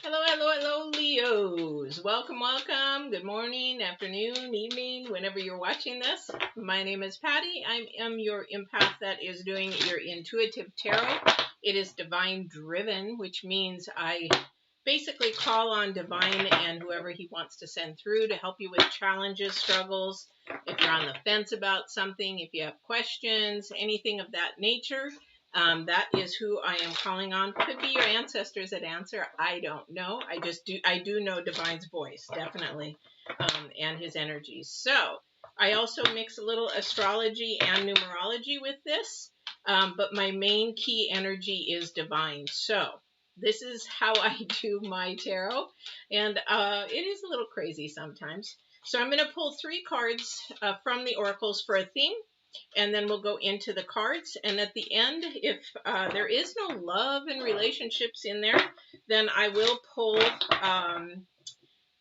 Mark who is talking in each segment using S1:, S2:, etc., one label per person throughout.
S1: Hello, hello, hello, Leos. Welcome, welcome. Good morning, afternoon, evening, whenever you're watching this. My name is Patty. I am your empath that is doing your intuitive tarot. It is divine driven, which means I basically call on divine and whoever he wants to send through to help you with challenges, struggles. If you're on the fence about something, if you have questions, anything of that nature. That is who I am calling on. Could be your ancestors that answer. I don't know. I do know Divine's voice, definitely, and his energies. So I also mix a little astrology and numerology with this, but my main key energy is Divine. So this is how I do my tarot, and it is a little crazy sometimes. So I'm going to pull 3 cards from the oracles for a theme. And then we'll go into the cards. And at the end, if there is no love and relationships in there, then I will pull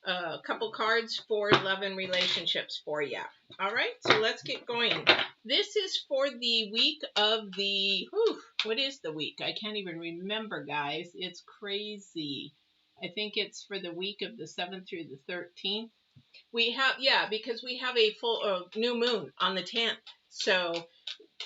S1: a couple cards for love and relationships for you. All right, so let's get going. This is for the week of the, what is the week? I can't even remember, guys. It's crazy. I think it's for the week of the 7th through the 13th. We have, because we have a full new moon on the 10th. So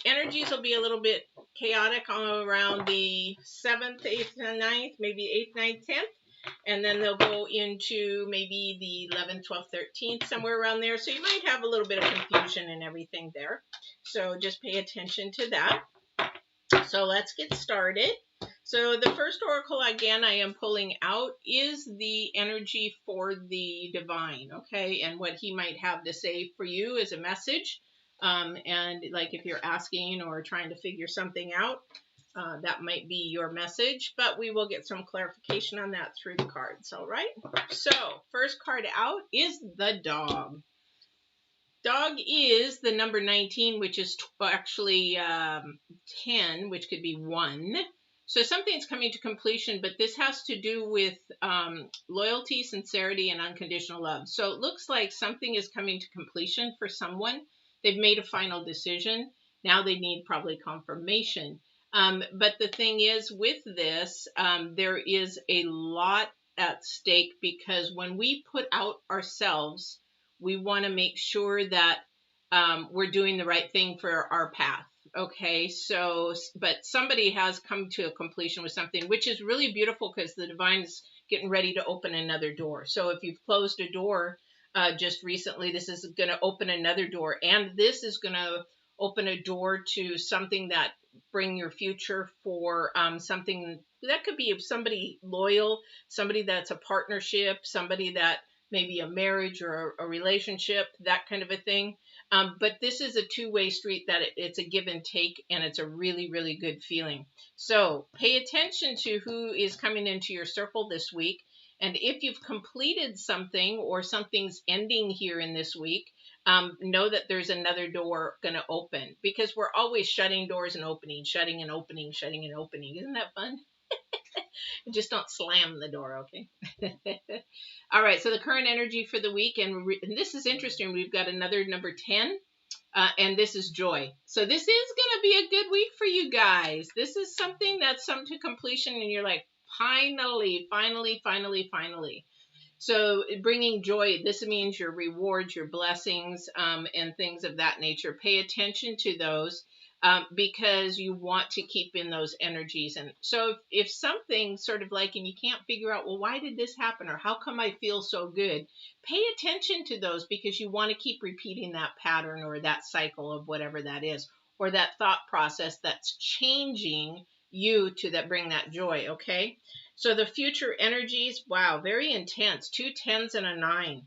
S1: energies will be a little bit chaotic around the 7th, 8th, and 9th, maybe 8th, 9th, 10th. And then they'll go into maybe the 11th, 12th, 13th, somewhere around there. So you might have a little bit of confusion and everything there. So just pay attention to that. So let's get started. So the first oracle, again, I am pulling out is the energy for the divine, okay? And what he might have to say for you as a message. And like if you're asking or trying to figure something out, that might be your message. But we will get some clarification on that through the cards, all right? So first card out is the dog. Dog is the number 19, which is actually 10, which could be 1. So something's coming to completion, but this has to do with loyalty, sincerity, and unconditional love. So it looks like something is coming to completion for someone. They've made a final decision. Now they need probably confirmation. But the thing is with this, there is a lot at stake because when we put out ourselves, we want to make sure that we're doing the right thing for our path. Okay, so, but somebody has come to a completion with something, which is really beautiful because the divine is getting ready to open another door. So if you've closed a door just recently, this is going to open another door. And this is going to open a door to something that bring your future for something that could be somebody loyal, somebody that's a partnership, somebody that maybe a marriage or a relationship, that kind of a thing. But this is a two-way street that it's a give and take, and it's a really, really good feeling. So pay attention to who is coming into your circle this week. And if you've completed something or something's ending here in this week, know that there's another door going to open because we're always shutting doors and opening, shutting and opening, shutting and opening. Isn't that fun? Just don't slam the door, okay? All right, so the current energy for the week, and this is interesting. We've got another number 10, and this is joy. So this is going to be a good week for you guys. This is something that's come to completion, and you're like, finally, finally, finally, finally. So bringing joy, this means your rewards, your blessings, and things of that nature. Pay attention to those. Because you want to keep in those energies. And so if something sort of like, and you can't figure out, well, why did this happen? Or how come I feel so good? Pay attention to those because you want to keep repeating that pattern or that cycle of whatever that is, or that thought process that's changing you to that bring that joy. Okay. So the future energies, wow, very intense. 2 10s and a 9.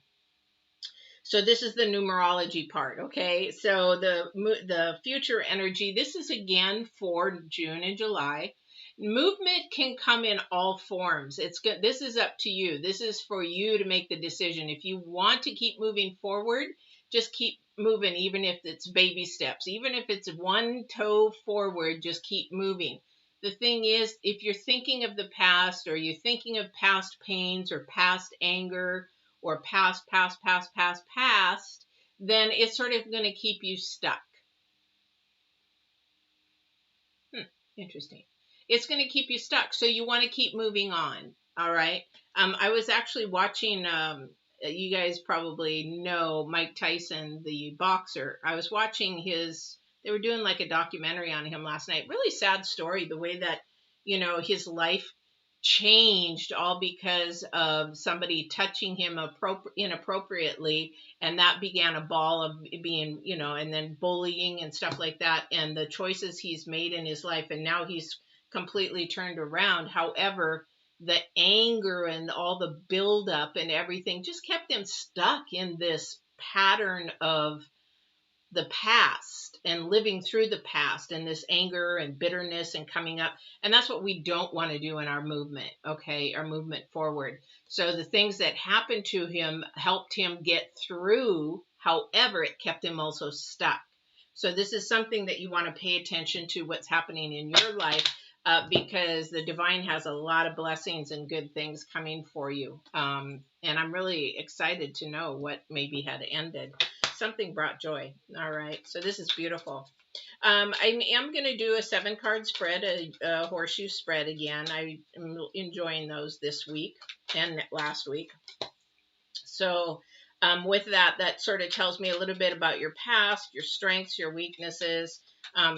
S1: So this is the numerology part, okay? So the future energy, this is again for June and July. Movement can come in all forms. It's good. This is up to you. This is for you to make the decision. If you want to keep moving forward, just keep moving, even if it's baby steps. Even if it's 1 toe forward, just keep moving. The thing is, if you're thinking of the past or you're thinking of past pains or past anger, or past, then it's sort of going to keep you stuck. Interesting. It's going to keep you stuck. So you want to keep moving on. All right. I was actually watching, you guys probably know Mike Tyson, the boxer. I was watching they were doing like a documentary on him last night. Really sad story, the way that, his life changed all because of somebody touching him inappropriately. And that began a ball of being, and then bullying and stuff like that. And the choices he's made in his life. And now he's completely turned around. However, the anger and all the buildup and everything just kept him stuck in this pattern of the past and living through the past and this anger and bitterness and coming up. And that's what we don't want to do in our movement, okay, our movement forward. So the things that happened to him helped him get through. However, it kept him also stuck. So this is something that you want to pay attention to, what's happening in your life, because the divine has a lot of blessings and good things coming for you. And I'm really excited to know what maybe had ended. Something brought joy. All right. So this is beautiful. I am going to do a 7-card spread, a horseshoe spread again. I am enjoying those this week and last week. So with that sort of tells me a little bit about your past, your strengths, your weaknesses,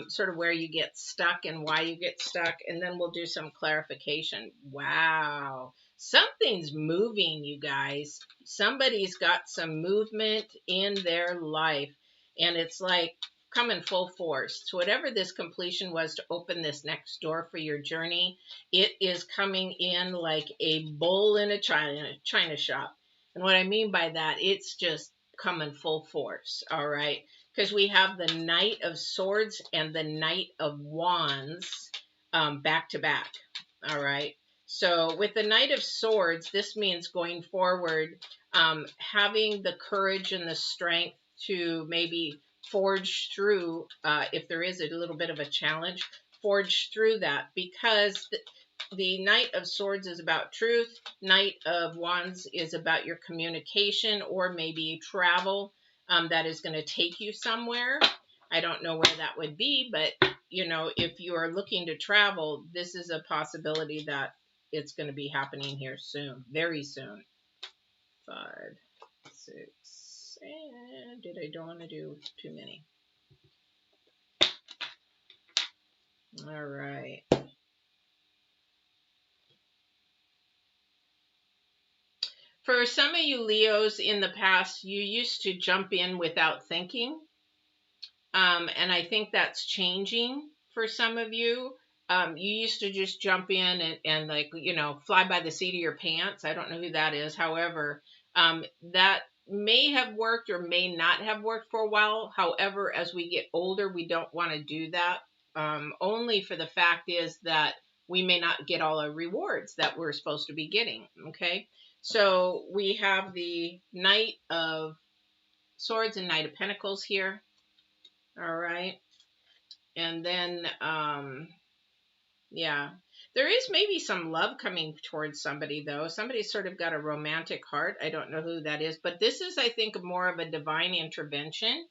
S1: sort of where you get stuck and why you get stuck. And then we'll do some clarification. Wow. Something's moving, you guys. Somebody's got some movement in their life. And it's like coming full force. So whatever this completion was to open this next door for your journey, it is coming in like a bull in a china shop. And what I mean by that, it's just coming full force, all right? Because we have the Knight of Swords and the Knight of Wands back to back, all right? So with the Knight of Swords, this means going forward, having the courage and the strength to maybe forge through, if there is a little bit of a challenge, forge through that, because the Knight of Swords is about truth. Knight of Wands is about your communication or maybe travel that is going to take you somewhere. I don't know where that would be, but, if you are looking to travel, this is a possibility that it's going to be happening here soon, very soon. 5, 6, and I don't want to do too many. All right. For some of you Leos in the past, you used to jump in without thinking. And I think that's changing for some of you. You used to just jump in and like, fly by the seat of your pants. I don't know who that is. However, that may have worked or may not have worked for a while. However, as we get older, we don't want to do that. Only for the fact is that we may not get all our rewards that we're supposed to be getting. Okay. So we have the Knight of Swords and Knight of Pentacles here. All right. And then, yeah, there is maybe some love coming towards somebody, though. Somebody's sort of got a romantic heart. I don't know who that is, but this is, I think, more of a divine intervention.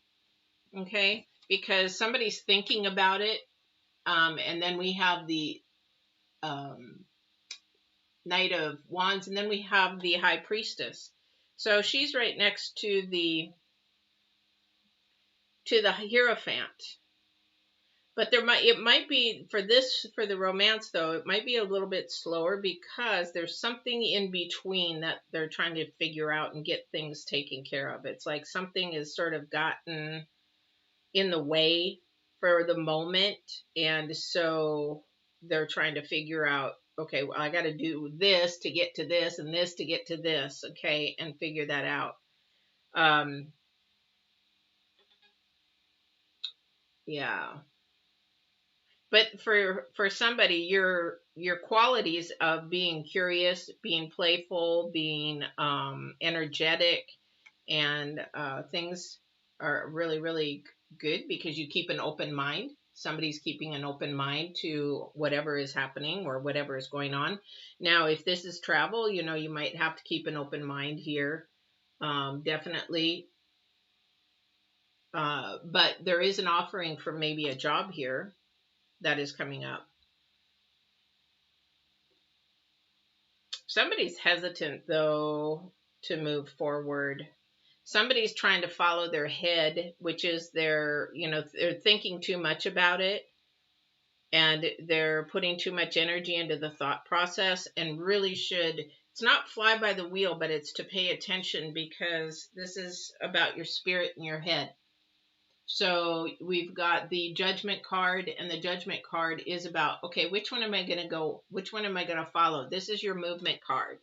S1: Okay. Because somebody's thinking about it. And then we have the, Knight of Wands, and then we have the High Priestess. So she's right next to the Hierophant. But it might be for the romance though, it might be a little bit slower because there's something in between that they're trying to figure out and get things taken care of. It's like something is sort of gotten in the way for the moment, and so they're trying to figure out, okay, well, I got to do this to get to this and this to get to this, okay, and figure that out. Yeah. But for somebody, your qualities of being curious, being playful, being energetic, and things are really, really good because you keep an open mind. Somebody's keeping an open mind to whatever is happening or whatever is going on. Now, if this is travel, you might have to keep an open mind here. Definitely. But there is an offering for maybe a job here that is coming up. Somebody's hesitant, though, to move forward. Somebody's trying to follow their head, which is they're thinking too much about it, and they're putting too much energy into the thought process, and really should, it's not fly by the wheel, but it's to pay attention, because this is about your spirit and your head. So we've got the Judgment card, and the Judgment card is about, okay, which one am I going to go? Which one am I going to follow? This is your movement card.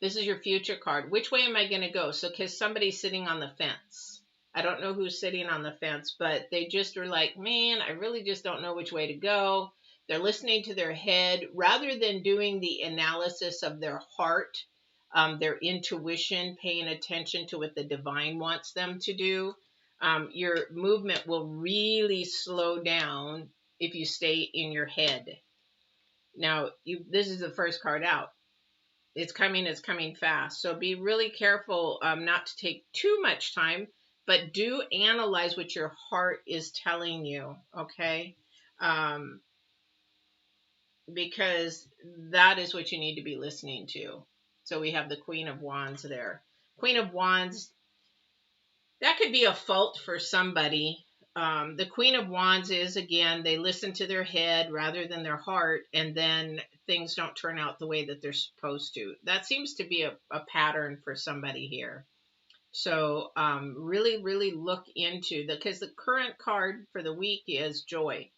S1: This is your future card. Which way am I going to go? So because somebody's sitting on the fence. I don't know who's sitting on the fence, but they just are like, man, I really just don't know which way to go. They're listening to their head rather than doing the analysis of their heart, their intuition, paying attention to what the divine wants them to do. Your movement will really slow down if you stay in your head. Now, this is the first card out. It's coming fast. So be really careful not to take too much time, but do analyze what your heart is telling you, okay? Because that is what you need to be listening to. So we have the Queen of Wands there. Queen of Wands, that could be a fault for somebody. The Queen of Wands is, again, they listen to their head rather than their heart, and then things don't turn out the way that they're supposed to. That seems to be a pattern for somebody here. So really, really look into because the current card for the week is Joy.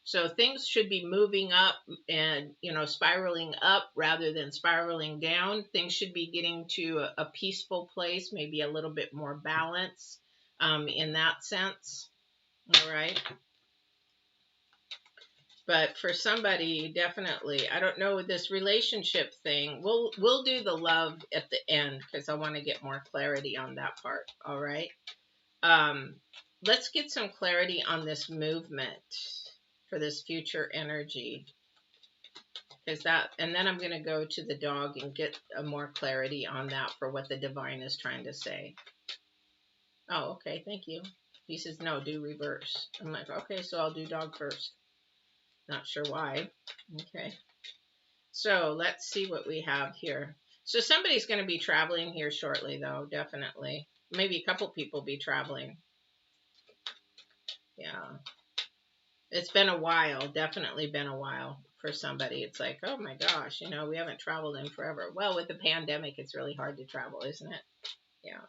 S1: So things should be moving up and, spiraling up rather than spiraling down. Things should be getting to a peaceful place, maybe a little bit more balance in that sense. All right. But for somebody, definitely, I don't know with this relationship thing. We'll do the love at the end because I want to get more clarity on that part. All right. Let's get some clarity on this movement for this future energy. And then I'm going to go to the dog and get more clarity on that for what the divine is trying to say. Oh, okay. Thank you. He says, no, do reverse. I'm like, okay, so I'll do dog first. Not sure why. Okay. So let's see what we have here. So somebody's going to be traveling here shortly, though, definitely. Maybe a couple people be traveling. Yeah. It's been a while, definitely been a while for somebody. It's like, oh my gosh, we haven't traveled in forever. Well, with the pandemic, it's really hard to travel, isn't it? Yeah.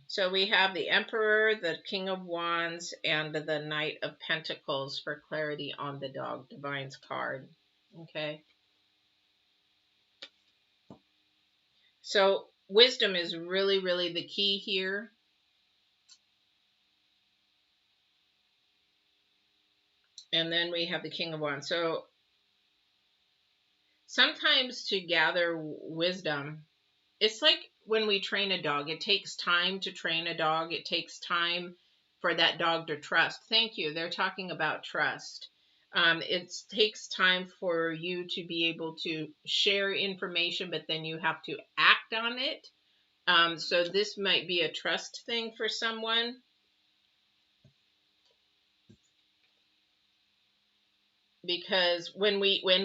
S1: So we have the Emperor, the King of Wands, and the Knight of Pentacles for clarity on the dog divine's card. Okay. So wisdom is really, really the key here. And then we have the King of Wands. So sometimes to gather wisdom, it's like when we train a dog. It takes time to train a dog. It takes time for that dog to trust. Thank you. They're talking about trust. It takes time for you to be able to share information, but then you have to act on it. So this might be a trust thing for someone. Because when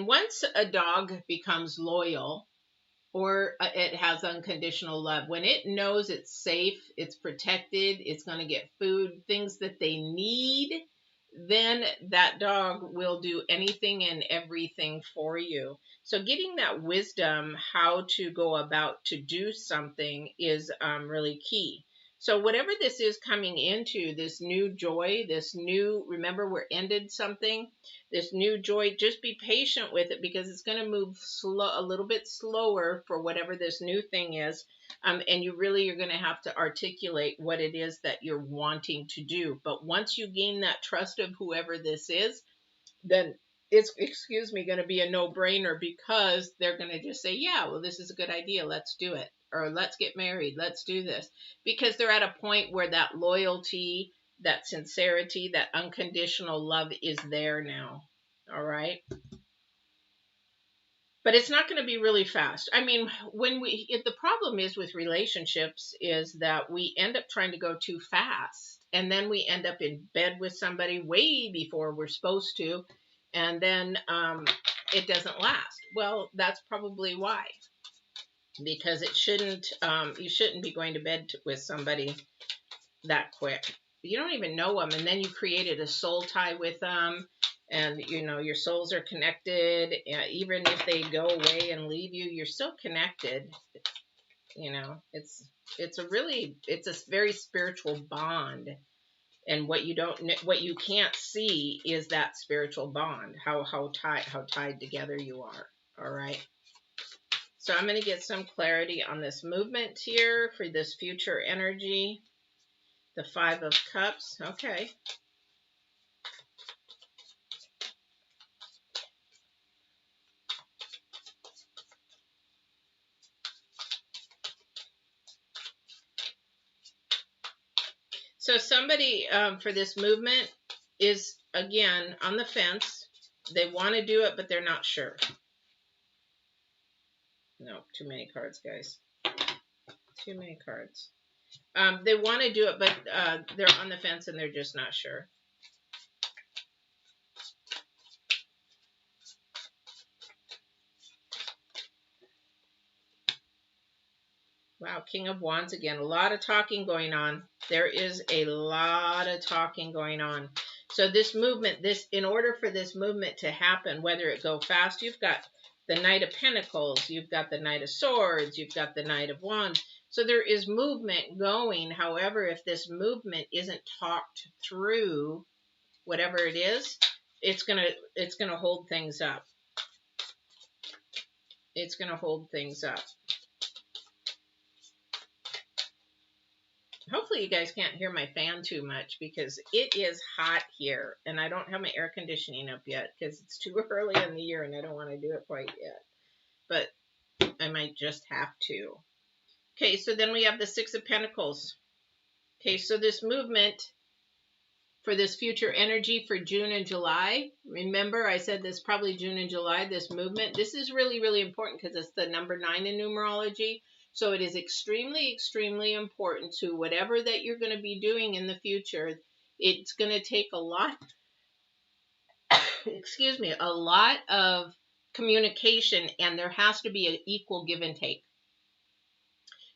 S1: once a dog becomes loyal, or it has unconditional love, when it knows it's safe, it's protected, it's going to get food, things that they need, then that dog will do anything and everything for you. So getting that wisdom how to go about to do something is really key. So whatever this is coming into, this new joy, remember we're ended something, this new joy, just be patient with it because it's going to move a little bit slower for whatever this new thing is. And you really are going to have to articulate what it is that you're wanting to do. But once you gain that trust of whoever this is, then it's, going to be a no-brainer because they're going to just say, yeah, well, this is a good idea. Let's do it. Or let's get married. Let's do this. Because they're at a point where that loyalty, that sincerity, that unconditional love is there now. All right. But it's not going to be really fast. I mean, the problem is with relationships is that we end up trying to go too fast, and then we end up in bed with somebody way before we're supposed to, and then it doesn't last. Well, that's probably why, because it shouldn't. You shouldn't be going to bed with somebody that quick. You don't even know them, and then you created a soul tie with them. And your souls are connected. Even if they go away and leave you, you're still connected. It's a very spiritual bond. And what you can't see is that spiritual bond. How tied together you are. All right. So I'm going to get some clarity on this movement here for this future energy. The 5 of Cups. Okay. So somebody for this movement is, again, on the fence. They want to do it, but they're not sure. No, too many cards, guys. Too many cards. They want to do it, but they're on the fence and they're just not sure. Wow, King of Wands again. A lot of talking going on. There is a lot of talking going on. So this movement, in order for this movement to happen, whether it go fast, you've got the Knight of Pentacles, you've got the Knight of Swords, you've got the Knight of Wands. So there is movement going. However, if this movement isn't talked through, whatever it is, it's gonna hold things up. It's gonna hold things up. Hopefully you guys can't hear my fan too much because it is hot here and I don't have my air conditioning up yet because it's too early in the year and I don't want to do it quite yet. But I might just have to. Okay, so then we have the 6 of Pentacles. Okay, so this movement for this future energy for June and July. Remember, I said this probably June and July, this movement. This is really, really important because it's the number 9 in numerology. So it is extremely, extremely important to whatever that you're going to be doing in the future. It's going to take a lot, excuse me, a lot of communication, and there has to be an equal give and take.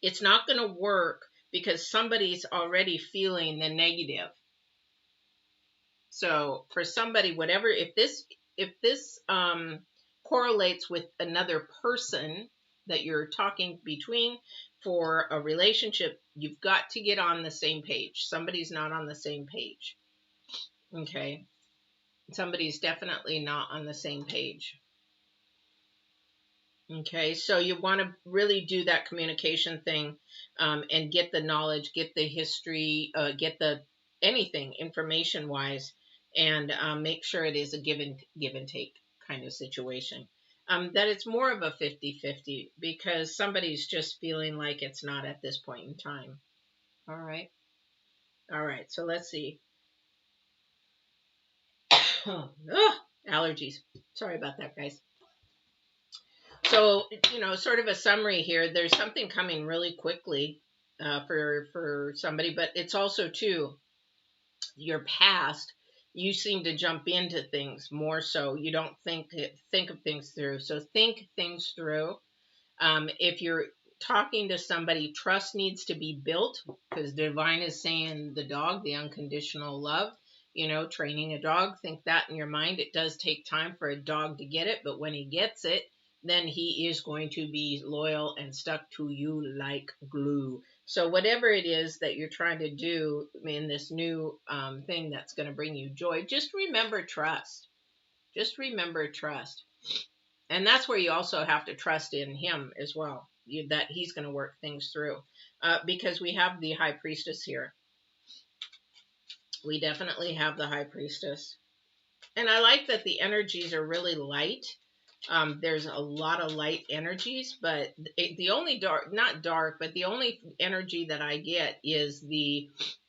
S1: It's not going to work because somebody's already feeling the negative. So for somebody, whatever, if this correlates with another person that you're talking between for a relationship, you've got to get on the same page. Somebody's not on the same page. Okay. Somebody's definitely not on the same page. Okay. So you want to really do that communication thing, and get the knowledge, get the history, get the anything information wise, and make sure it is a give and take kind of situation. That it's more of a 50-50 because somebody's just feeling like it's not at this point in time. All right. All right. So let's see. Allergies. Sorry about that, guys. So, sort of a summary here. There's something coming really quickly for somebody, but it's also, too, your past. You seem to jump into things more so. You don't think of things through. So think things through. If you're talking to somebody, trust needs to be built because Divine is saying the dog, the unconditional love, training a dog. Think that in your mind. It does take time for a dog to get it, but when he gets it, then he is going to be loyal and stuck to you like glue. So whatever it is that you're trying to do in this new thing that's going to bring you joy, just remember trust. Just remember trust. And that's where you also have to trust in him as well, that he's going to work things through. Because we have the High Priestess here. We definitely have the High Priestess. And I like that the energies are really light. There's a lot of light energies, but the only not dark, but the only energy that I get is the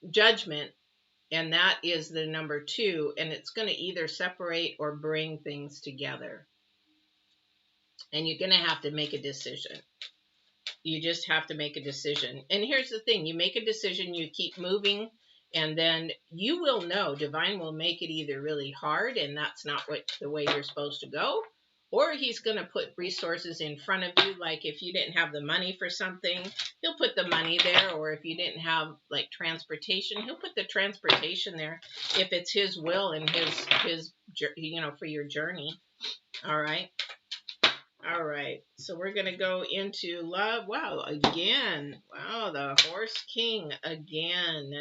S1: Judgment, and that is the number 2, and it's going to either separate or bring things together. And you're going to have to make a decision. You just have to make a decision. And here's the thing. You make a decision, you keep moving, and then you will know. Divine will make it either really hard, and that's not the way you're supposed to go, or he's going to put resources in front of you. Like if you didn't have the money for something, he'll put the money there. Or if you didn't have like transportation, he'll put the transportation there if it's his will and his for your journey. All right. All right, so we're going to go into love. Wow, again. Wow, the Horse King again.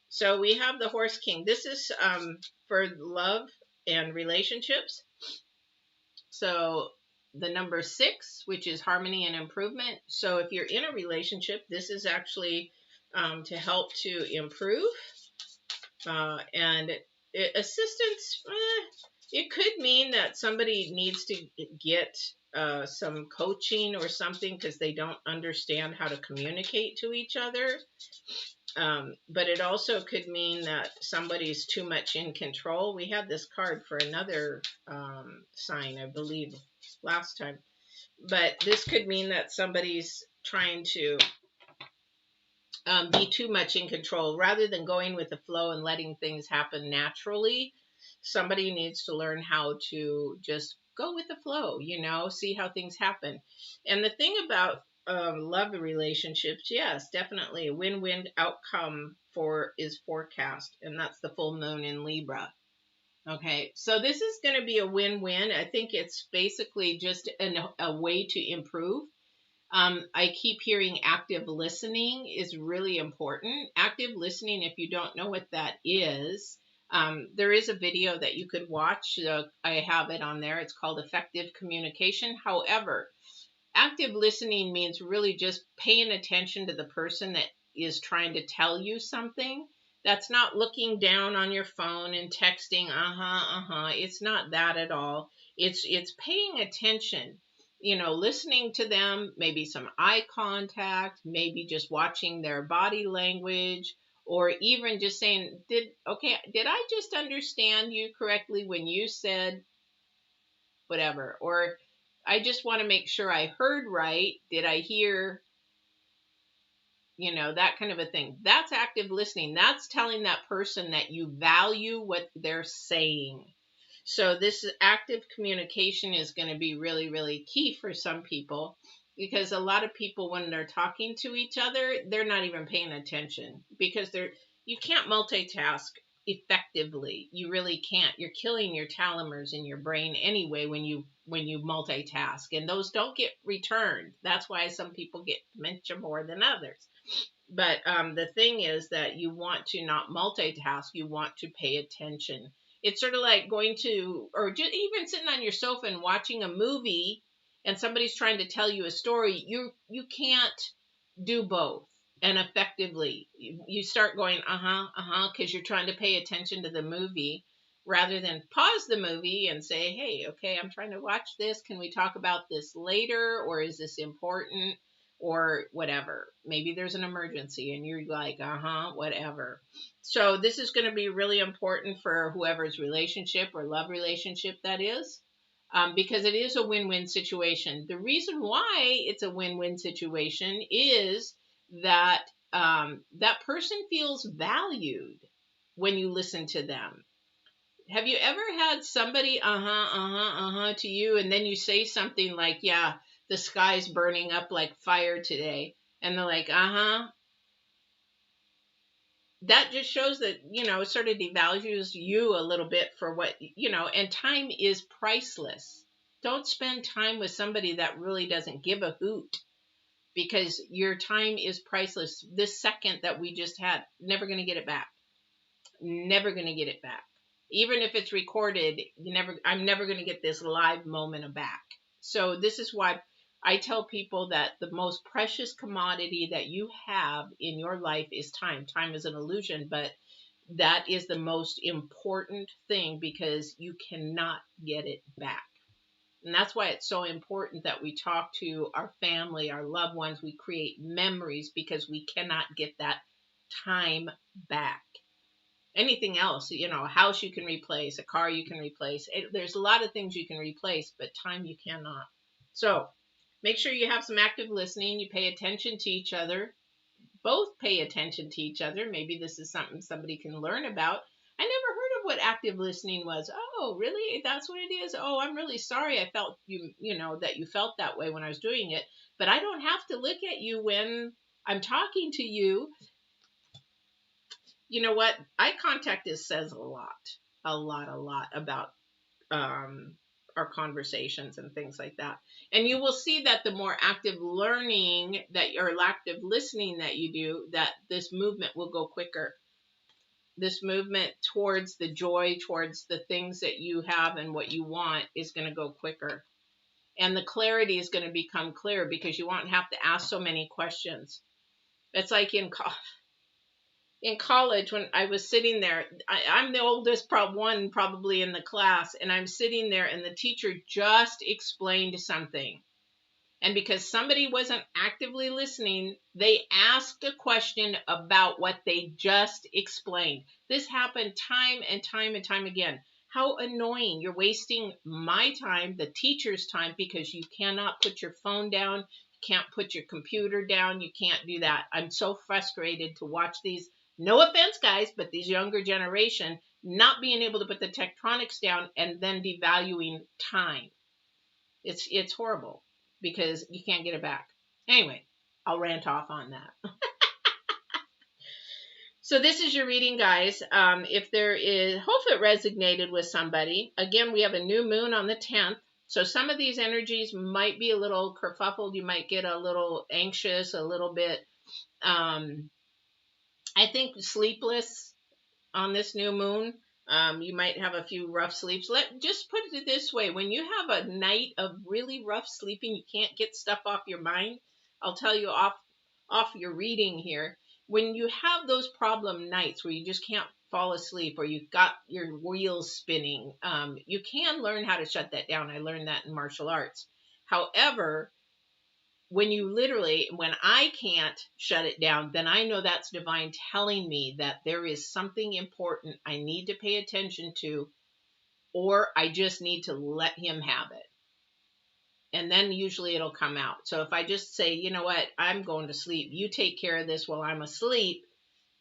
S1: So we have the Horse King. This is for love and relationships. So the number 6, which is harmony and improvement. So if you're in a relationship, this is actually to help to improve. And assistance, it could mean that somebody needs to get some coaching or something because they don't understand how to communicate to each other. But it also could mean that somebody's too much in control. We had this card for another sign, I believe, last time. But this could mean that somebody's trying to be too much in control rather than going with the flow and letting things happen naturally. Somebody needs to learn how to just go with the flow, see how things happen. And the thing about love relationships, yes, definitely a win-win outcome is forecast, and that's the full moon in Libra. Okay, so this is going to be a win-win. I think it's basically just a way to improve. I keep hearing active listening is really important. Active listening, if you don't know what that is, there is a video that you could watch. I have it on there. It's called Effective Communication. However, active listening means really just paying attention to the person that is trying to tell you something. That's not looking down on your phone and texting, It's not that at all. It's paying attention, listening to them, maybe some eye contact, maybe just watching their body language, or even just saying, did I just understand you correctly when you said whatever? Or I just want to make sure I heard right. Did I hear, that kind of a thing. That's active listening. That's telling that person that you value what they're saying. So this active communication is going to be really, really key for some people, because a lot of people, when they're talking to each other, they're not even paying attention, because you can't multitask effectively. You really can't. You're killing your telomeres in your brain anyway when you multitask, and those don't get returned. That's why some people get dementia more than others. But the thing is that you want to not multitask. You want to pay attention. It's sort of like going to, or just even sitting on your sofa and watching a movie, and somebody's trying to tell you a story. You can't do both and effectively. You start going, because you're trying to pay attention to the movie, rather than pause the movie and say, hey, okay, I'm trying to watch this. Can we talk about this later? Or is this important? Or whatever. Maybe there's an emergency and you're like, whatever. So this is going to be really important for whoever's relationship or love relationship that is, because it is a win-win situation. The reason why it's a win-win situation is that that person feels valued when you listen to them. Have you ever had somebody to you, and then you say something like, yeah, the sky's burning up like fire today, and they're like, that just shows that, it sort of devalues you a little bit for what, and time is priceless. Don't spend time with somebody that really doesn't give a hoot, because your time is priceless. This second that we just had, never going to get it back. Never going to get it back. Even if it's recorded, I'm never going to get this live moment back. So this is why I tell people that the most precious commodity that you have in your life is time. Time is an illusion, but that is the most important thing, because you cannot get it back. And that's why it's so important that we talk to our family, our loved ones. We create memories, because we cannot get that time back. anything else, you know, a house you can replace, a car you can replace. There's a lot of things you can replace, but time you cannot. So make sure you have some active listening. You pay attention to each other. Both pay attention to each other. Maybe this is something somebody can learn about. I never heard of what active listening was. Oh, really? That's what it is? Oh, I'm really sorry I felt you know, that you felt that way when I was doing it. But I don't have to look at you when I'm talking to you. You know what? Eye contact says a lot about our conversations and things like that. And you will see that the more active learning that or active listening that you do, that this movement will go quicker. This movement towards the joy, towards the things that you have and what you want is going to go quicker. And the clarity is going to become clear because you won't have to ask so many questions. It's like in college when I was sitting there, I'm the oldest one probably in the class, and I'm sitting there and the teacher just explained something. And because somebody wasn't actively listening, they asked a question about what they just explained. This happened time and time and time again. How annoying. You're wasting my time, the teacher's time, because you cannot put your phone down. You can't put your computer down. You can't do that. I'm so frustrated to watch these, no offense, guys, but these younger generation not being able to put the tectonics down and then devaluing time. It's horrible because you can't get it back. Anyway, I'll rant off on that. So this is your reading, guys. If there is, hopefully it resonated with somebody. Again, we have a new moon on the 10th. So some of these energies might be a little kerfuffled. You might get a little anxious, a little bit, I think, sleepless on this new moon. You might have a few rough sleeps. Just put it this way. When you have a night of really rough sleeping, you can't get stuff off your mind. I'll tell you off your reading here. When you have those problem nights where you just can't fall asleep or you've got your wheels spinning, you can learn how to shut that down. I learned that in martial arts. However, when I can't shut it down, then I know that's divine telling me that there is something important I need to pay attention to, or I just need to let him have it. And then usually it'll come out. So if I just say, you know what, I'm going to sleep, you take care of this while I'm asleep,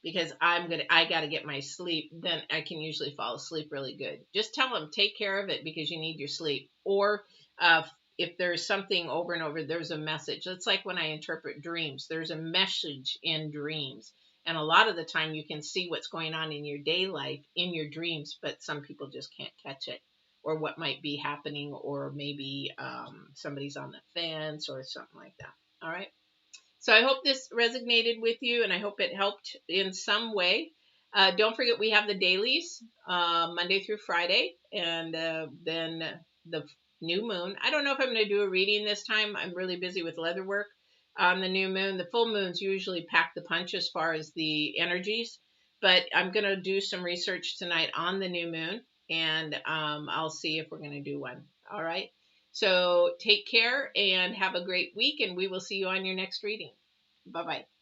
S1: because I got to get my sleep, then I can usually fall asleep really good. Just tell them, take care of it because you need your sleep. Or if there's something over and over, there's a message. It's like when I interpret dreams, there's a message in dreams. And a lot of the time you can see what's going on in your day life in your dreams, but some people just can't catch it, or what might be happening, or maybe somebody's on the fence or something like that. All right. So I hope this resonated with you, and I hope it helped in some way. Don't forget, we have the dailies, Monday through Friday, and then the new moon. I don't know if I'm going to do a reading this time. I'm really busy with leather work on the new moon. The full moons usually pack the punch as far as the energies, but I'm going to do some research tonight on the new moon, and I'll see if we're going to do one. All right. So take care and have a great week, and we will see you on your next reading. Bye-bye.